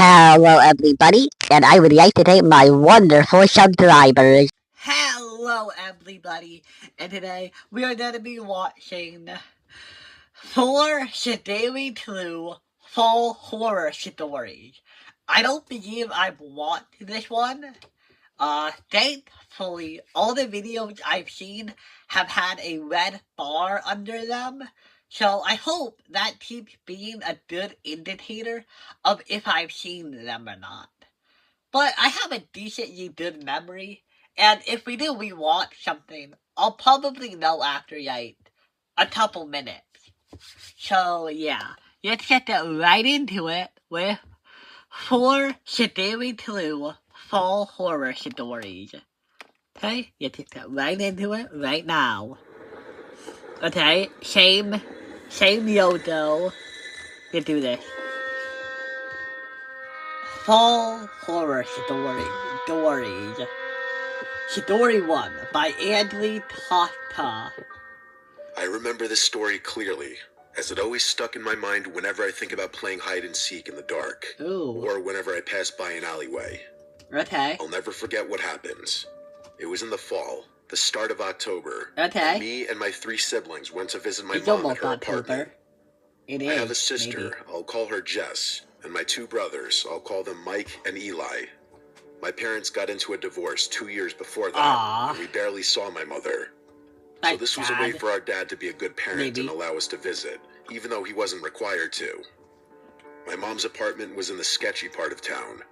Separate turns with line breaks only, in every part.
Hello, everybody, and I would like to thank my wonderful subscribers.
Hello, everybody, and today we are going to be watching 4 Shidomi 2 Fall Horror Stories. I don't believe I've watched this one. Thankfully, all the videos I've seen have had a red bar under them, so I hope that keeps being a good indicator of if I've seen them or not. But I have a decently good memory, and if we do rewatch something, I'll probably know after, like, a couple minutes. So, yeah, let's get right into it with 4 Shidomi 2 Fall Horror Stories. Okay, let's get right into it right now. Okay, same Yodo. Let's do this. Fall Horror Stories. Story 1 by Andrew Tata.
I remember this story clearly, as it always stuck in my mind whenever I think about playing hide and seek in the dark.
Ooh.
Or whenever I pass by an alleyway.
Okay.
I'll never forget what happened. It was in the fall, the start of October.
Okay.
Me and my 3 siblings went to visit my
It's
mom at
almost
her
October.
apartment.
It
I
is.
have a sister,
maybe.
I'll call her Jess, and my 2 brothers, I'll call them Mike and Eli. My parents got into a divorce 2 years before that,
Aww.
and we barely saw my mother. So
That's
this was a way
sad.
for our dad to be a good parent
Maybe.
and allow us to visit, even though he wasn't required to. My mom's apartment was in the sketchy part of town.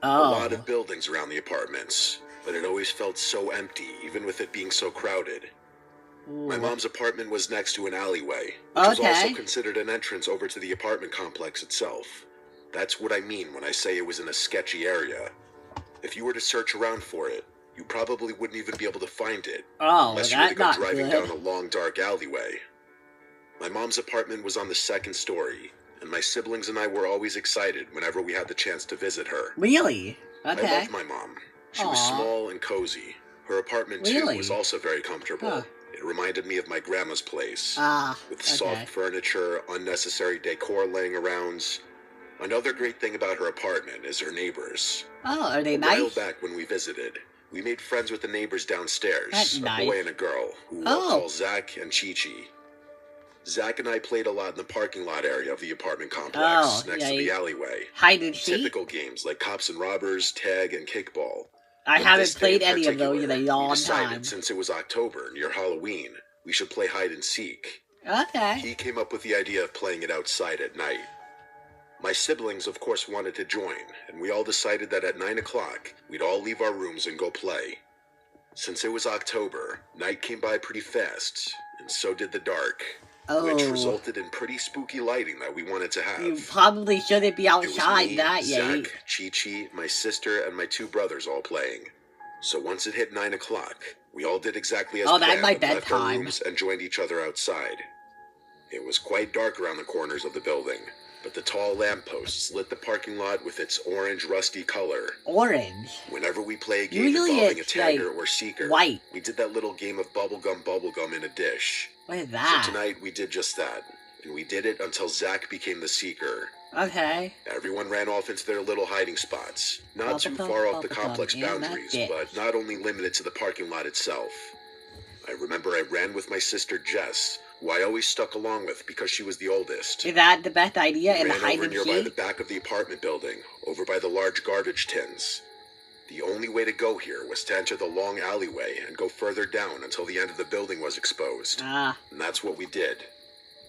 Oh.
A lot of buildings around the apartments, but it always felt so empty, even with it being so crowded.
Ooh.
My mom's apartment was next to an alleyway, which was also
Okay.
considered an entrance over to the apartment complex itself. That's what I mean when I say it was in a sketchy area. If you were to search around for it, you probably wouldn't even be able to find it,
Oh,
unless you were to
that's
go
not
driving
good.
down a long, dark alleyway. My mom's apartment was on the 2nd story, and my siblings and I were always excited whenever we had the chance to visit her.
Really?
I
Okay.
loved my mom. She was
Aw.
small and cozy. Her apartment, too,
Really?
was also very comfortable.
Huh.
It reminded me of my grandma's place,
Ah,
with
okay.
soft furniture, unnecessary decor laying around. Another great thing about her apartment is her neighbors.
Oh, are they
A while
nice?
back when we visited, we made friends with the neighbors downstairs,
That's
a
nice.
boy and a girl, who
Oh.
I'll call Zach and Chi-Chi. Zach and I played a lot in the parking lot area of the apartment complex,
Oh,
next to
yeah.
the alleyway.
Hide and seek?
Typical games like cops and robbers, tag, and kickball.
I
But
haven't
this day
played
in
any of those in a
particular,
long
we decided,
time.
since it was October, near Halloween, we should play hide and seek.
Okay.
He came up with the idea of playing it outside at night. My siblings, of course, wanted to join, and we all decided that at 9 o'clock, we'd all leave our rooms and go play. Since it was October, night came by pretty fast, and so did the dark, which
Oh.
resulted in pretty spooky lighting that we wanted to have.
You probably shouldn't be
It was
outside
me,
that
Zach,
late.
Chi-Chi, my sister, and my 2 brothers all playing. So once it hit 9 o'clock, we all did exactly as
Oh, that's
planned
my
and left our
bedtime.
rooms and joined each other outside. It was quite dark around the corners of the building, but the tall lampposts lit the parking lot with its orange, rusty color.
Orange.
Whenever we play a game
Usually
involving a
it's,
tagger
like,
or seeker,
white.
we did that little game of bubblegum in a dish.
What is
So
that?
tonight we did just that, and we did it until Zach became the seeker.
Okay.
Everyone ran off into their little hiding spots, not too
Bubblegum,
far off the
bubblegum
complex
in a
boundaries,
dish.
but not only limited to the parking lot itself. I remember I ran with my sister Jess, who I always stuck along with because she was the oldest.
Is that the best idea in the
Ran
hide
over
and
nearby the
seek?
back of the apartment building, over by the large garbage tins. The only way to go here was to enter the long alleyway and go further down until the end of the building was exposed.
Ah.
And that's what we did.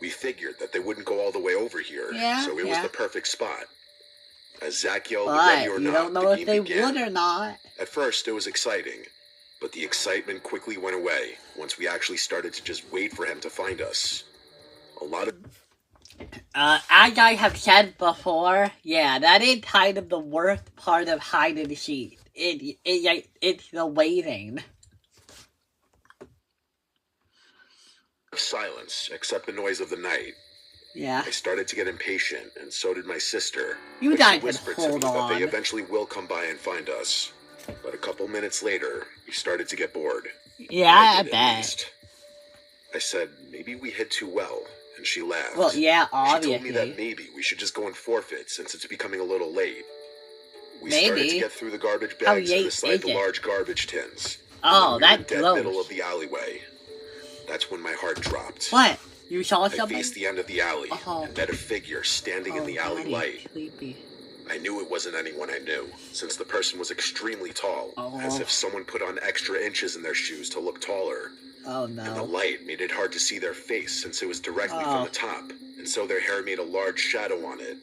We figured that they wouldn't go all the way over here,
Yeah,
so it was the perfect spot. As Zach yelled,
But
ready or
you
not,
don't know
the
if
game
they
began.
would or not.
At first, it was exciting, but the excitement quickly went away once we actually started to just wait for him to find us. A lot of...
As I have said before, yeah, that is kind of the worst part of hide and seek. It's the waiting.
silence, except the noise of the night.
Yeah.
I started to get impatient, and so did my sister.
You
But
guys
she
can
whispered to me
hold
that
on.
they eventually will come by and find us. But a couple minutes later, we started to get bored.
Yeah, I
did, at
bet.
least. I said, maybe we hid too well, and she laughed.
Well, yeah,
She told me
obviously.
that maybe we should just go and forfeit since it's becoming a little late. We started to
Maybe.
get through the garbage
How
bags
late
and aside the
is it?
large garbage tins.
Oh,
We were
that's
in the dead middle
gross.
of the alleyway. That's when my heart dropped.
What? You saw
I
something?
faced the end of the alley
Oh.
and met a figure standing in the alley
Daddy,
light.
Sleepy.
I knew it wasn't anyone I knew, since the person was extremely tall, as
Oh.
if someone put on extra inches in their shoes to look taller.
Oh
And the
no.
light made it hard to see their face since it was directly
Oh.
from the top, and so their hair made a large shadow on it.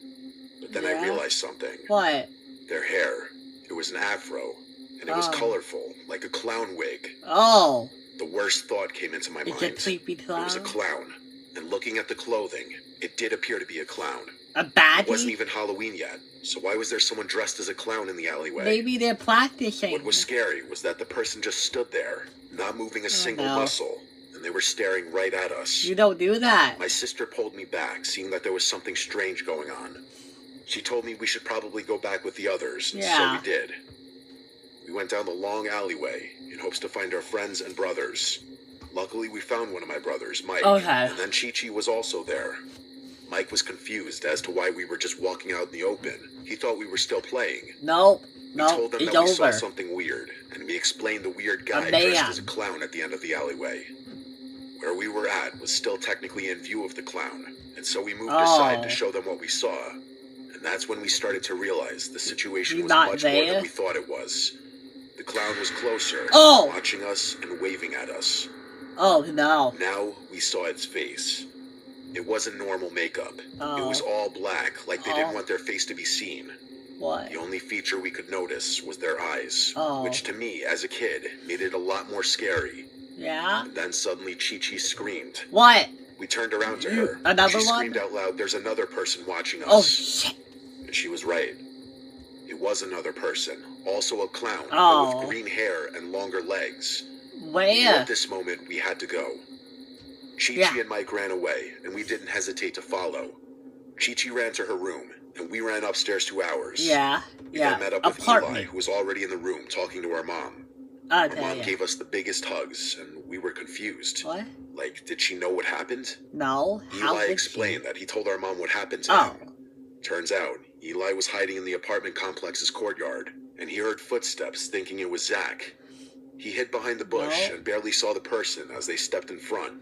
But then
Yeah?
I realized something.
What?
Their hair, it was an afro, and it was
Oh.
colorful, like a clown wig.
Oh.
The worst thought came into my
It's
mind.
a sleepy
It was a
clown?
clown, and looking at the clothing, it did appear to be a clown.
A
It wasn't
baddie?
even Halloween yet, so why was there someone dressed as a clown in the alleyway?
Maybe they're practicing.
What was scary was that the person just stood there, not moving a single
no.
muscle, and they were staring right at us.
You don't do that.
My sister pulled me back, seeing that there was something strange going on. She told me we should probably go back with the others, and
Yeah.
so we did. We went down the long alleyway in hopes to find our friends and brothers. Luckily, we found one of my brothers, Mike,
Okay.
and then Chi-Chi was also there. Mike was confused as to why we were just walking out in the open. He thought we were still playing.
Nope.
We
Nope.
told them
It's
that we saw
over.
something weird, and we explained the weird guy
man.
dressed as a clown at the end of the alleyway. Where we were at was still technically in view of the clown, and so we moved aside to
Oh.
show them what we saw. And that's when we started to realize the situation
You
was
not
much more
there?
than we thought it was. The clown was closer,
Oh.
watching us and waving at us.
Oh no.
Now we saw its face. It wasn't normal makeup.
Oh.
It was all black, like they
Oh.
didn't want their face to be seen.
What?
The only feature we could notice was their eyes,
Oh.
which to me, as a kid, made it a lot more scary.
Yeah?
And then suddenly Chi-Chi screamed.
What?
We turned around to
You-
her.
another
She
one?
screamed out loud, "There's another person watching us."
Oh shit.
And she was right. It was another person, also a clown, but
Oh.
with green hair and longer legs. We knew
Where?
At this moment, we had to go. Chi-Chi
Yeah.
and Mike ran away, and we didn't hesitate to follow. Chi-Chi ran to her room, and we ran upstairs to ours.
Yeah.
We
Yeah.
then met up with Eli,
Apartment.
who was already in the room talking to our mom.
I'll
Our
tell
mom
ya.
gave us the biggest hugs, and we were confused.
What?
Like, did she know what happened?
No. How
Eli
did
explained that he told our mom what happened to
Oh.
him. Turns out, Eli was hiding in the apartment complex's courtyard, and he heard footsteps thinking it was Zach. He hid behind the bush
No.
and barely saw the person as they stepped in front.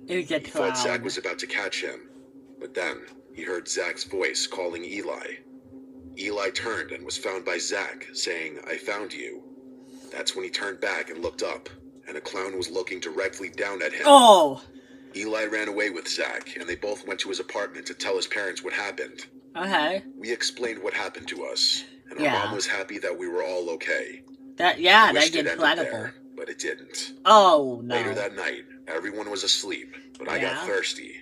It was a
He thought Zach
clown.
was about to catch him, but then he heard Zach's voice calling Eli. Eli turned and was found by Zach, saying, "I found you." That's when he turned back and looked up, and a clown was looking directly down at him.
Oh.
Eli ran away with Zach, and they both went to his apartment to tell his parents what happened.
Okay.
We explained what happened to us, and our
Yeah.
mom was happy that we were all okay.
Yeah,
Wished
that's
it ended
incredible.
there, but it didn't.
Oh no.
Later that night, everyone was asleep, but I got
Yeah.
thirsty.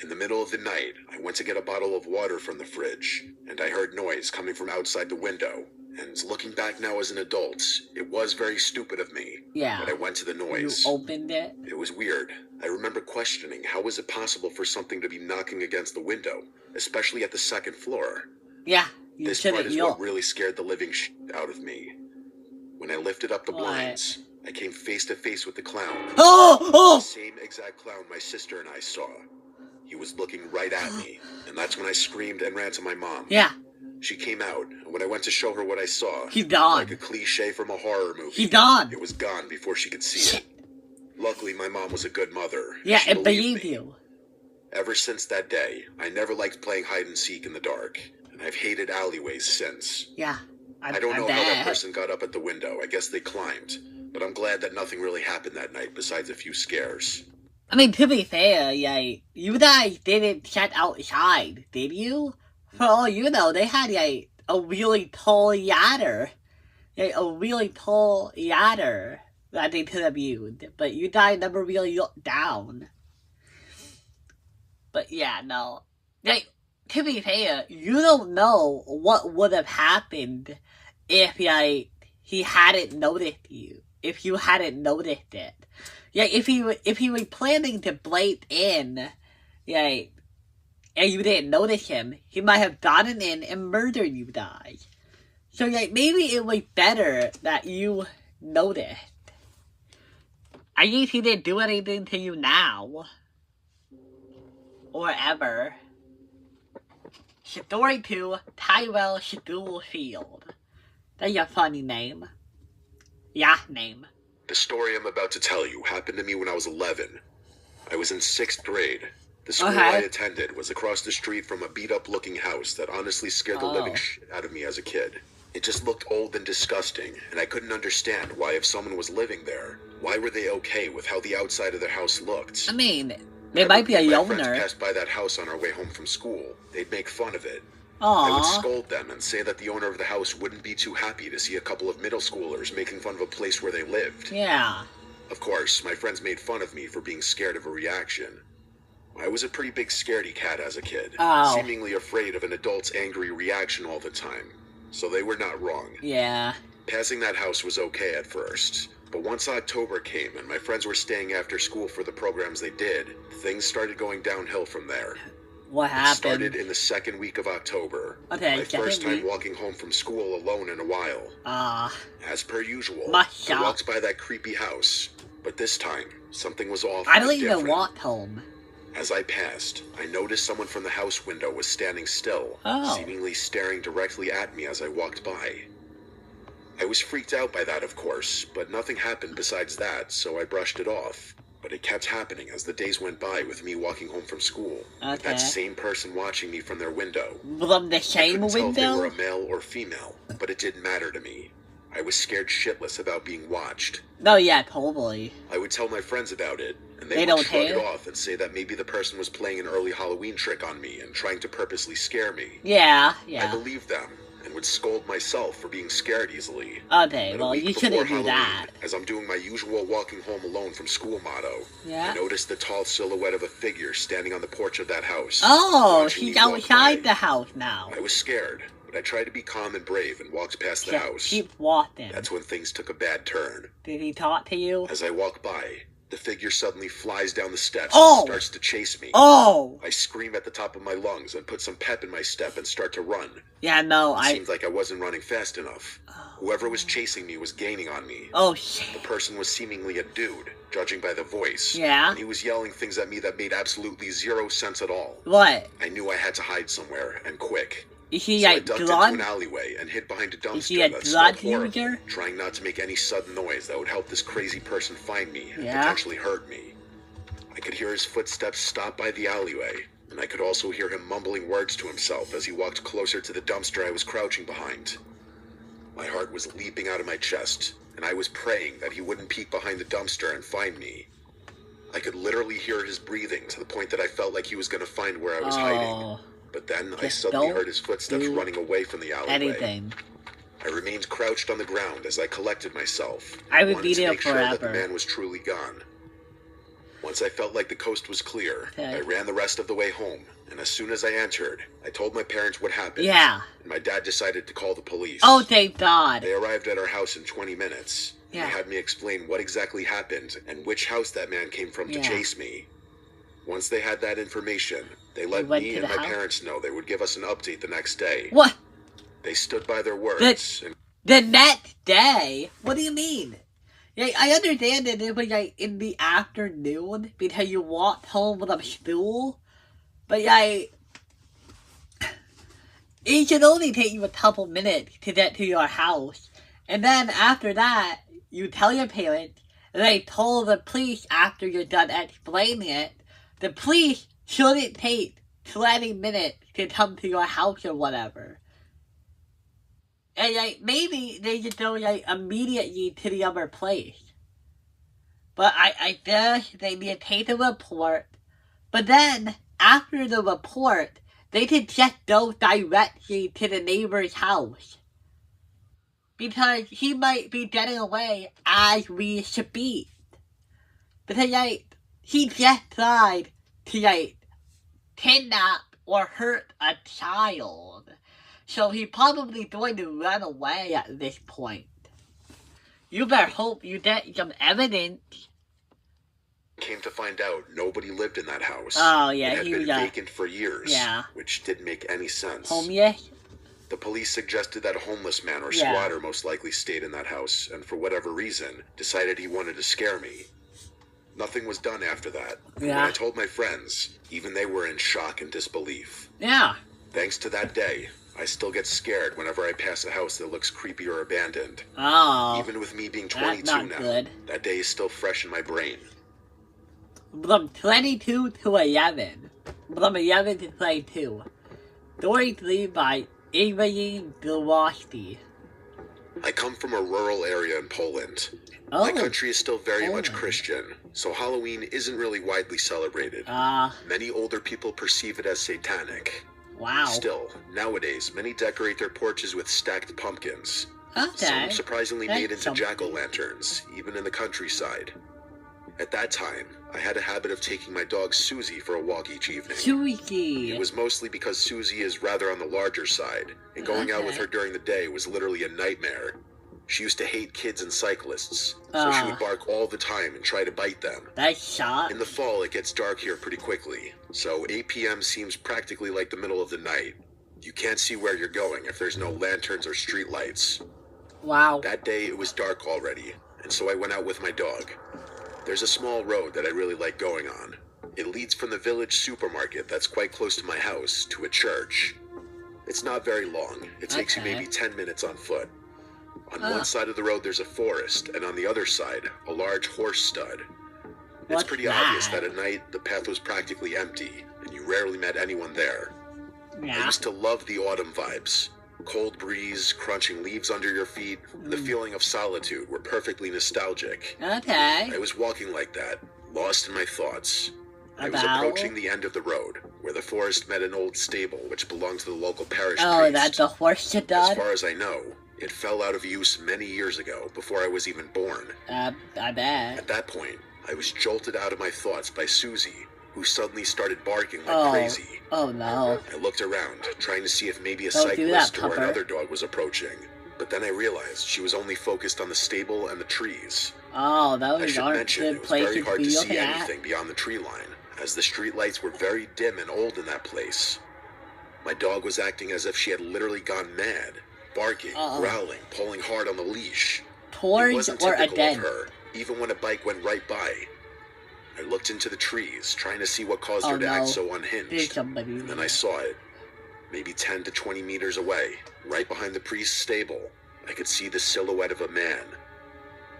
In the middle of the night, I went to get a bottle of water from the fridge, and I heard noise coming from outside the window. And looking back now as an adult, it was very stupid of me,
Yeah.
but I went to the
You
noise.
opened it?
It was weird. I remember questioning how was it possible for something to be knocking against the window, especially at the second floor.
Yeah. You
This
should
part
have
is what
yelled.
really scared the living out of me. When I lifted up the
What?
blinds, I came face to face with the clown.
Oh!
The
Oh!
same exact clown my sister and I saw. He was looking right at me, and that's when I screamed and ran to my mom.
Yeah.
She came out, and when I went to show her what I saw,
He's
like
gone.
a cliche from a horror movie,
He's gone.
it was gone before she could see
Shit.
it. Luckily, my mom was a good mother. and
Yeah,
she
it
believed
believed
me.
you.
Ever since that day, I never liked playing hide and seek in the dark, and I've hated alleyways since.
Yeah.
I don't know how that
bet.
person got up at the window. I guess they climbed. But I'm glad that nothing really happened that night besides a few scares.
I mean, to be fair, yeah, you guys didn't set outside, did you? For all you know, they had a really tall ladder. A really tall ladder that they could have used. But you guys never really looked down. But yeah, no. Like, to be fair, you don't know what would have happened if, like, he hadn't noticed you. If you hadn't noticed it. Yeah, if he was planning to blade in, like, and you didn't notice him, he might have gotten in and murdered you guys. So, like, maybe it was better that you noticed. At least he didn't do anything to you now. Or ever. Story 2, Tyrell Schoolfield. That's a funny name. Yeah, name.
The story I'm about to tell you happened to me when I was 11. I was in 6th grade. The school I attended was across the street from a beat-up looking house that honestly scared the living shit out of me as a kid. It just looked old and disgusting, and I couldn't understand why, if someone was living there, why were they okay with how the outside of their house looked?
I mean, they might be a
My friends
loner.
passed by that house on our way home from school. They'd make fun of it. I would
Aww.
scold them and say that the owner of the house wouldn't be too happy to see a couple of middle schoolers making fun of a place where they lived.
Yeah.
Of course, my friends made fun of me for being scared of a reaction. I was a pretty big scaredy cat as a kid,
Oh.
seemingly afraid of an adult's angry reaction all the time. So they were not wrong.
Yeah.
Passing that house was okay at first, but once October came and my friends were staying after school for the programs they did, things started going downhill from there.
What
It
happened?
started in the 2nd week of October.
Okay,
My first
second
time
week.
walking home from school alone in a while. As per usual,
My
I
shop.
walked by that creepy house, but this time, something was off.
I don't
and
even
different.
walk home.
As I passed, I noticed someone from the house window was standing still,
Oh.
seemingly staring directly at me as I walked by. I was freaked out by that, of course, but nothing happened besides that, so I brushed it off. But it kept happening as the days went by with me walking home from school. With
Okay.
that same person watching me from their window.
From the
I
same
couldn't tell if they were
window?
a male or female, but it didn't matter to me. I was scared shitless about being watched.
No, yeah, totally.
I would tell my friends about it, and
They
they would
don't
shrug
care?
it off and say that maybe the person was playing an early Halloween trick on me and trying to purposely scare me.
Yeah,
I
yeah.
believed them, and would scold myself for being scared easily.
Okay,
But a
well,
week
you
before
shouldn't do
Halloween,
that.
as I'm doing my usual walking home alone from school motto,
Yeah.
I noticed the tall silhouette of a figure standing on the porch of that house.
Oh,
watching
she's
me walk
outside
by.
the house now.
I was scared, but I tried to be calm and brave and walked past the house.
Keep walking.
That's when things took a bad turn.
Did he talk to you?
As I walk by, the figure suddenly flies down the steps
Oh!
and starts to chase me.
Oh!
I scream at the top of my lungs and put some pep in my step and start to run.
Yeah, no,
It seemed like I wasn't running fast enough. Whoever was chasing me was gaining on me.
Oh,
The
shit.
person was seemingly a dude, judging by the voice.
Yeah?
And he was yelling things at me that made absolutely zero sense at all.
What?
I knew I had to hide somewhere, and quick.
Is he
So I
like
ducked into an
drunk?
alleyway and hid behind a dumpster
Is he a
that
drug
smelled horrible,
user?
trying not to make any sudden noise that would help this crazy person find me and
Yeah?
potentially hurt me. I could hear his footsteps stop by the alleyway, and I could also hear him mumbling words to himself as he walked closer to the dumpster I was crouching behind. My heart was leaping out of my chest, and I was praying that he wouldn't peek behind the dumpster and find me. I could literally hear his breathing to the point that I felt like he was going to find where I was hiding.
Oh,
But then I
Just
suddenly
don't
heard his footsteps
do
running away from the alleyway.
anything.
I remained crouched on the ground as I collected myself.
I would
wanted
be
to
there
make sure that the
forever.
man was truly gone. Once I felt like the coast was clear,
Okay.
I ran the rest of the way home, and as soon as I entered, I told my parents what happened.
Yeah.
And my dad decided to call the police.
Oh, thank God.
They arrived at our house in 20 minutes. And
Yeah.
They had me explain what exactly happened and which house that man came from to
Yeah.
chase me. Once they had that information, they let
went
me
to
and
the
my
house?
parents know they would give us an update the next day.
What?
They stood by their words, and
The next day? What do you mean? Yeah, I understand that it was like in the afternoon because you walked home from school, but yeah, it should only take you a couple minutes to get to your house, and then after that, you tell your parents, and they told the police after you're done explaining it. The police shouldn't take 20 minutes to come to your house or whatever. And like maybe they just go like immediately to the other place. But I guess they need to take the report. But then after the report, they could just go directly to the neighbor's house. Because he might be getting away as we speak. Because like he just tried to like kidnap or hurt a child. So he's probably going to run away at this point. You better hope you get some evidence.
came to find out nobody lived in that house.
Oh, yeah,
it had
he
been
was,
vacant for years,
yeah.
which didn't make any sense.
Homeless?
The police suggested that a homeless man or
Yeah.
squatter most likely stayed in that house, and for whatever reason, decided he wanted to scare me. Nothing was done after that. And
Yeah.
when I told my friends, even they were in shock and disbelief.
Yeah.
Thanks to that day, I still get scared whenever I pass a house that looks creepy or abandoned.
Oh.
Even with me being
That's
22
not
now,
good.
that day is still fresh in my brain.
From 22 to 11. From 11 to 22. Story 3 by Avery Gilwasty.
I come from a rural area in Poland.
Oh.
My country is still very much
Poland.
Christian, so Halloween isn't really widely celebrated. Many older people perceive it as satanic.
Wow.
Still, nowadays, many decorate their porches with stacked pumpkins.
Okay.
Some surprisingly
That's
made into
something.
jack-o'-lanterns, even in the countryside. At that time, I had a habit of taking my dog Susie for a walk each evening.
Suzy.
It was mostly because Susie is rather on the larger side, and going out with
Okay.
her during the day was literally a nightmare. She used to hate kids and cyclists, so she would bark all the time and try to bite them.
That shot.
In the fall, it gets dark here pretty quickly, so 8 p.m. seems practically like the middle of the night. You can't see where you're going if there's no lanterns or street lights.
Wow.
That day, it was dark already, and so I went out with my dog. There's a small road that I really like going on. It leads from the village supermarket that's quite close to my house to a church. It's not very long. It takes you
Okay.
maybe 10 minutes on foot. On one side of the road, there's a forest, and on the other side, a large horse stud. It's
What's
pretty
that?
obvious that at night, the path was practically empty, and you rarely met anyone there. I
Yeah.
used to love the autumn vibes. Cold breeze, crunching leaves under your feet, the feeling of solitude were perfectly nostalgic.
Okay.
I was walking like that, lost in my thoughts. I was
About?
approaching the end of the road, where the forest met an old stable which belonged to the local parish
Oh,
priest.
that's the horse you
As
done?
far as I know, it fell out of use many years ago, before I was even born.
I bet.
At that point, I was jolted out of my thoughts by Susie, who suddenly started barking like
Oh.
crazy.
Oh no.
I looked around, trying to see if maybe a
Don't do that,
cyclist or
Pupper.
another dog was approaching. But then I realized she was only focused on the stable and the trees.
Oh, that
I
was
should
not a
mention
good
it was
place
very
to
hard to
be
see
looking at.
anything beyond the tree line, as the street lights were very dim and old in that place. My dog was acting as if she had literally gone mad, barking,
Uh-oh.
growling, pulling hard on the leash. It
Towards
wasn't
or a
typical
den?
of her, even when a bike went right by. I looked into the trees, trying to see what caused
Oh,
her to
no.
act so
There's
unhinged.
somebody.
And then I saw it. Maybe 10 to 20 meters away, right behind the priest's stable, I could see the silhouette of a man.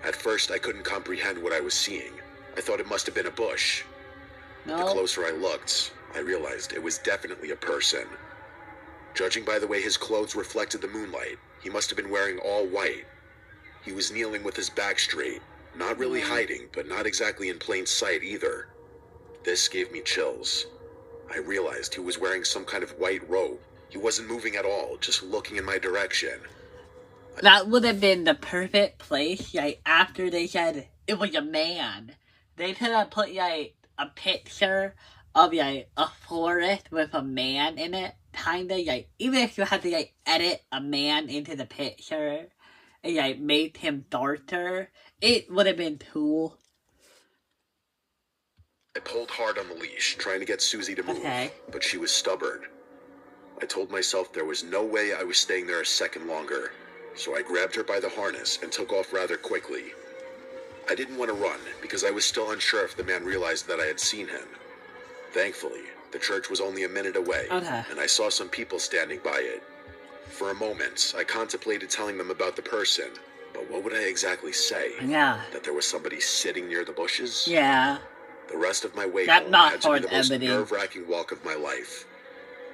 At first, I couldn't comprehend what I was seeing. I thought it must have been a bush. The
No.
closer I looked, I realized it was definitely a person. Judging by the way his clothes reflected the moonlight, he must have been wearing all white. He was kneeling with his back straight, not really hiding, but not exactly in plain sight either. This gave me chills. I realized he was wearing some kind of white robe. He wasn't moving at all, just looking in my direction.
That would have been the perfect place, like, after they said it was a man. They could have put, like, a picture of, like, a forest with a man in it. Kinda, like, even if you had to, like, edit a man into the picture and, like, make him darker, it would have been cool.
I pulled hard on the leash, trying to get Susie to move,
Okay.
but she was stubborn. I told myself there was no way I was staying there a second longer, so I grabbed her by the harness and took off rather quickly. I didn't want to run, because I was still unsure if the man realized that I had seen him. Thankfully, the church was only a minute away,
Okay.
and I saw some people standing by it. For a moment, I contemplated telling them about the person, but what would I exactly say?
Yeah.
That there was somebody sitting near the bushes?
Yeah.
The rest of my way
That's
home
not
had to be
hard
the most
editing.
nerve-wracking walk of my life.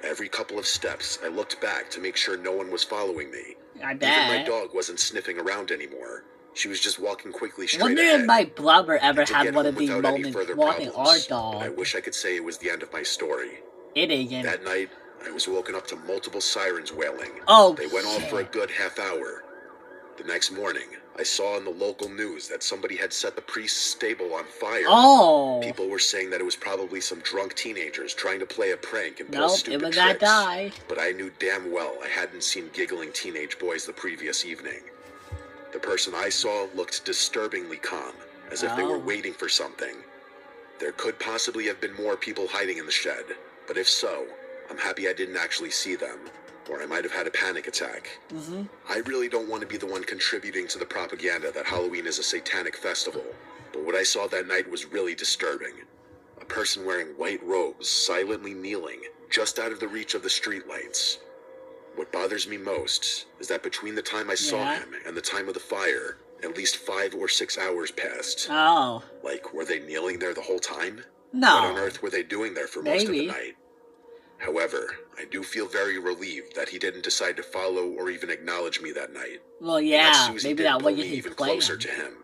Every couple of steps, I looked back to make sure no one was following me.
I
Even my
bet.
dog wasn't sniffing around anymore. She was just walking quickly straight
Wonder
ahead.
if my brother ever
I did
had
get
one
home
of these
without any
moments
further
walking our
problems, but I
dog.
wish I could say it was the end of my story.
It isn't.
That night, I was woken up to multiple sirens wailing.
Oh,
They went off for a
shit.
good half hour. The next morning, I saw in the local news that somebody had set the priest's stable on fire.
Oh.
People were saying that it was probably some drunk teenagers trying to play a prank and pull
Nope, it
stupid
was
tricks.
that guy.
But I knew damn well I hadn't seen giggling teenage boys the previous evening. The person I saw looked disturbingly calm, as if they were
Oh.
waiting for something. There could possibly have been more people hiding in the shed, but if so, I'm happy I didn't actually see them, or I might have had a panic attack.
Mm-hmm.
I really don't want to be the one contributing to the propaganda that Halloween is a satanic festival, but what I saw that night was really disturbing. A person wearing white robes, silently kneeling, just out of the reach of the streetlights. What bothers me most is that between the time I saw
Yeah.
him and the time of the fire, at least 5 or 6 hours passed.
Oh.
Like, were they kneeling there the whole time?
No.
What on earth were they doing there for most of the
Maybe.
night? However, I do feel very relieved that he didn't decide to follow or even acknowledge me that night.
Well,
And that
yeah.
Susie
Maybe
didn't
that
pull
wasn't
me
his
even
plan.
closer to him.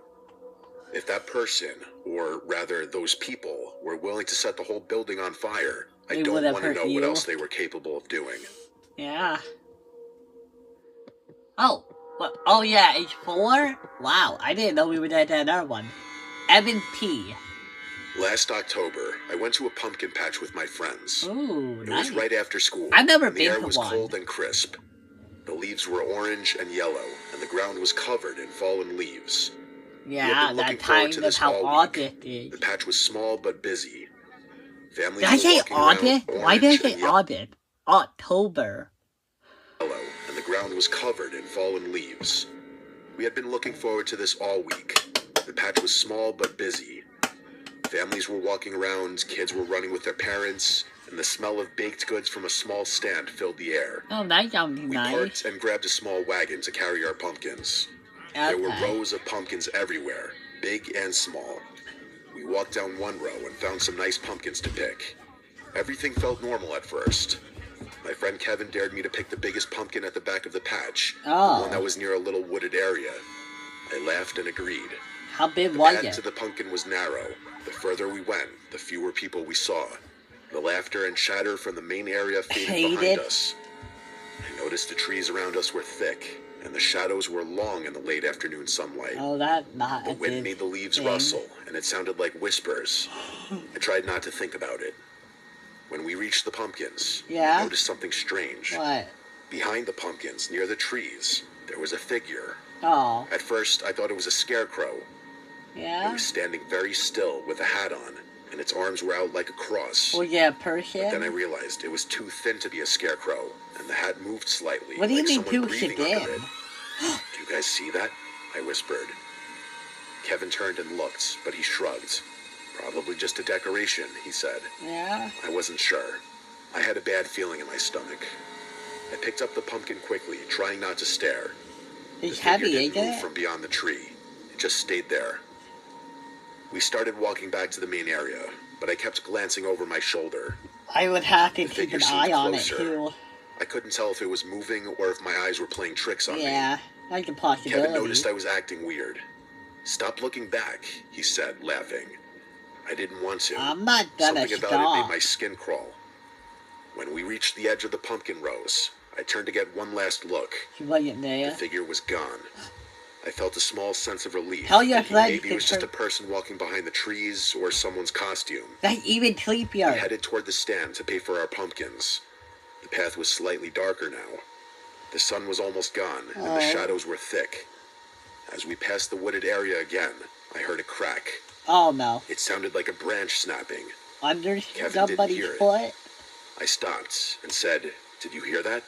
If that person, or rather those people, were willing to set the whole building on fire, I
They
don't
would have
want to
hurt
know what
you.
else they were capable of doing.
Yeah. Oh. What? Oh, yeah. H4? Wow. I didn't know we were at another one. Evan P.
Last October, I went to a pumpkin patch with my friends.
Ooh,
It
nice.
was right after school.
I've never
and the
been
air
to
was
one.
cold and crisp. The leaves were orange and yellow, and the ground was covered in fallen leaves.
Yeah,
been
that
looking forward
time
to
that's
this
how
all
August
The
is.
patch was small but busy. Families
Did I
were
say
walking around
August? Why did I
orange
say
and yellow,
August? October.
and the ground was covered in fallen leaves. We had been looking forward to this all week. The patch was small but busy. Families were walking around, kids were running with their parents, and the smell of baked goods from a small stand filled the air.
Oh, that sounds
We
nice.
parked and grabbed a small wagon to carry our pumpkins. There were
Okay.
rows of pumpkins everywhere, big and small. We walked down one row and found some nice pumpkins to pick. Everything felt normal at first. My friend Kevin dared me to pick the biggest pumpkin at the back of the patch, the one that
Oh,
was near a little wooded area. I laughed and agreed.
how big
The
was
path to
it?
the pumpkin was narrow. The further we went, the fewer people we saw. The laughter and chatter from the main area faded behind
Hated.
us. I noticed the trees around us were thick, and the shadows were long in the late afternoon sunlight.
Oh, that's not
The
a
wind
good
made the leaves
thing.
rustle, and it sounded like whispers. I tried not to think about it. When we reached the pumpkins,
Yeah?
I noticed something strange.
What?
Behind the pumpkins, near the trees, there was a figure.
Oh,
At first, I thought it was a scarecrow. It
yeah?
was standing very still with a hat on, and its arms were out like a cross.
Was it a
Then I
person?
realized it was too thin to be a scarecrow, and the hat moved slightly,
What do you
like
mean
someone
too
breathing under
thin?
it. Do you guys see that? I whispered. Kevin turned and looked, but he shrugged. Probably just a decoration, he said.
Yeah?
I wasn't sure. I had a bad feeling in my stomach. I picked up the pumpkin quickly, trying not to stare. The
It's
figure
heavy,
didn't
ain't
move
it?
from beyond the tree. It just stayed there. We started walking back to the main area, but I kept glancing over my shoulder.
I would have to
The
keep
figure
an
seemed
eye on it
closer.
too.
I couldn't tell if it was moving or if my eyes were playing tricks on me.
Yeah, that's a
Kevin
possibility.
noticed I was acting weird. Stop looking back, he said, laughing. I didn't want to.
I'm not gonna
Something about it made
stop.
my skin crawl. When we reached the edge of the pumpkin rows, I turned to get one last look.
She wasn't
The
there.
figure was gone. I felt a small sense of relief.
Tell your
thinking
friends
maybe
to
it was just
turn-
a person walking behind the trees or someone's costume.
That's even
We
creepier.
headed toward the stand to pay for our pumpkins. The path was slightly darker now. The sun was almost gone, and the
Oh.
shadows were thick. As we passed the wooded area again, I heard a crack.
Oh no.
It sounded like a branch snapping.
Under
Kevin didn't
somebody's
hear it.
foot?
I stopped and said, "Did you hear that?"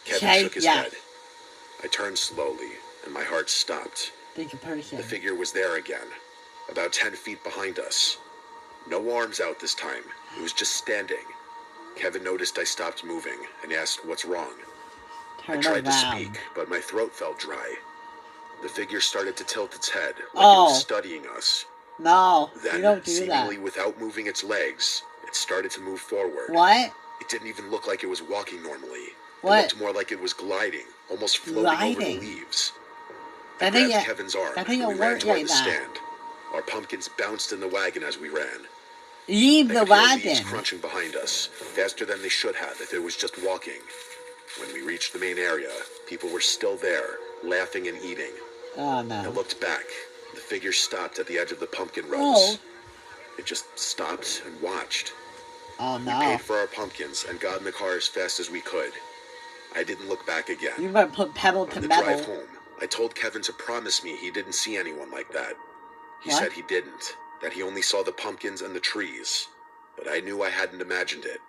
Kevin
Say
shook his
yes.
head. I turned slowly, and my heart stopped.
There's a person.
The figure was there again, about 10 feet behind us. No arms out this time. It was just standing. Kevin noticed I stopped moving and asked what's wrong. I
Turn
tried to
around.
speak, but my throat felt dry. The figure started to tilt its head, like it
Oh.
was studying us.
No,
Then,
you don't do
seemingly
that.
without moving its legs, it started to move forward.
What?
It didn't even look like it was walking normally.
What?
It looked more like it was gliding, almost floating over the
Gliding?
leaves. I
That
grabbed
ain't-
Kevin's arm
that
and
ain't
we
a
ran
word
toward
like
the
that.
stand. Our pumpkins bounced in the wagon as we ran.
Leave
I
the
could hear leaves
wagon.
crunching behind us, faster than they should have if it was just walking. When we reached the main area, people were still there, laughing and eating.
Oh
I
no.
looked back. The figure stopped at the edge of the pumpkin rows.
Oh.
It just stopped and watched.
Oh
We
no.
paid for our pumpkins and got in the car as fast as we could. I didn't look back again.
You better put pedal to
On the drive
metal.
home, I told Kevin to promise me he didn't see anyone like that. He
What?
said he didn't, that he only saw the pumpkins and the trees. But I knew I hadn't imagined it.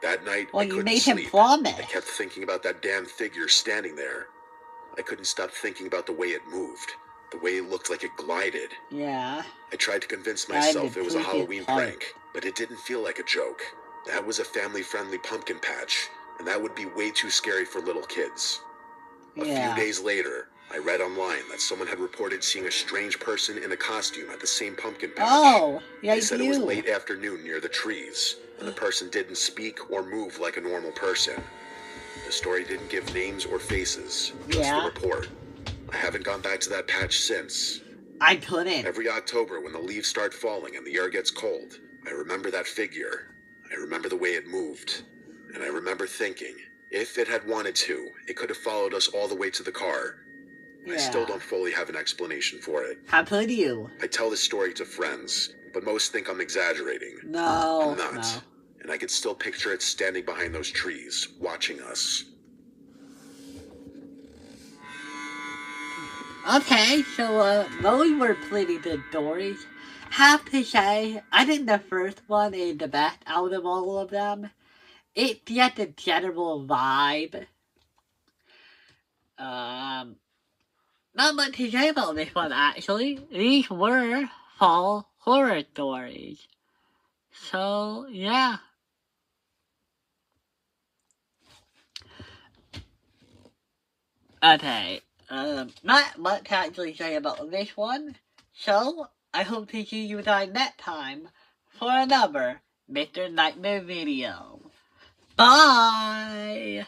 That night,
Well,
I
you
couldn't
made him
sleep.
promise.
I kept thinking about that damn figure standing there. I couldn't stop thinking about the way it moved, the way it looked like it glided.
Yeah.
I tried to convince
That
myself
would
it was a
prove his
Halloween
point.
prank, but it didn't feel like a joke. That was a family-friendly pumpkin patch, and that would be way too scary for little kids. A
Yeah.
few days later, I read online that someone had reported seeing a strange person in a costume at the same pumpkin patch.
Oh, yeah,
They said it was
you.
late afternoon near the trees, and the person didn't speak or move like a normal person. The story didn't give names or faces, just
Yeah.
the report. I haven't gone back to that patch since.
I couldn't.
Every October when the leaves start falling and the air gets cold, I remember that figure. I remember the way it moved. And I remember thinking, if it had wanted to, it could have followed us all the way to the car. I still don't fully have an explanation for it.
How could you?
I tell this story to friends, but most think I'm exaggerating.
No,
I'm not.
no.
And I can still picture it standing behind those trees, watching us.
Okay, so those were pretty good stories. Have to say, I think the first one is the best out of all of them. It's just a general vibe. Not much to say about this one actually. These were fall horror stories. So yeah. Okay. Not much to actually say about this one. So I hope to see you guys next time for another Mr. Nightmare video. Bye!